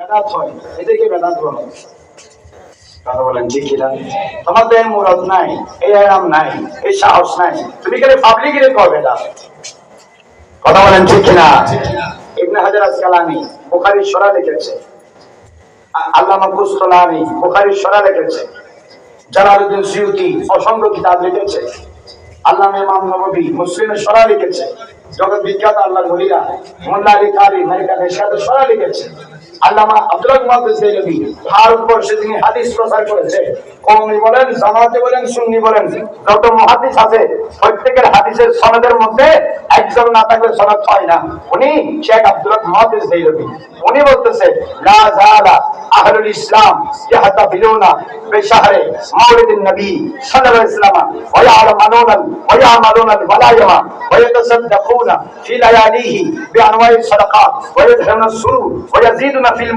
বেদাত হয়, এদেরকে বেদাত বলে। কথা বলেন ঠিক কিনা? তোমাদের মুরাদ নাই, এই আরাম নাই, এই সাহস নাই, তুমি কেন পাবলিকের করবে বেদাত? কথা বলেন ঠিক কিনা? ইবনে হাজার আসকালানি বুখারীর শরহ লিখেছে, আল্লামা কুসতুলানি বুখারীর শরহ লিখেছে, জালালউদ্দিন সুয়ুতি অসংখ্য কিতাব লিখেছে, আল্লামা ইমাম নববী মুসলিমের শরহ লিখেছে, জগৎ বিখ্যাত আল্লাহর ওলিরা মোল্লা আলী কারি মালিকানের সাথে শরহ লিখেছে, আল্লামা আব্দুল মুহাদ্দিস দেলভী ভারতবর্ষে তিনি হাদিস প্রচার করেছে। কওমি বলেন, জামাতে বলেন, সুন্নি বলেন, যত মুহাদ্দিস আছে প্রত্যেকের হাদিসের সনদের মধ্যে একজন না থাকলে সনদ হয় না। উনি শেখ আব্দুল মুহাদ্দিস দেলভী, উনি বলতেছে লা যালা আহলুল ইসলাম ইয়াহতাফিলুনা বিশাহরে মাউলিদিন নবী সাল্লাল্লাহু আলাইহি ওয়াসাল্লাম ওয়া ইয়ামালুনা ওয়ালাইমা ওয়া ইয়াতাসাদ্দাকুনা ফি লায়ালিহি বিআনওয়াই সাদাকাত ওয়া ইয়াদহুনা সুরুর ওয়া ইয়াজিদুনা ফিল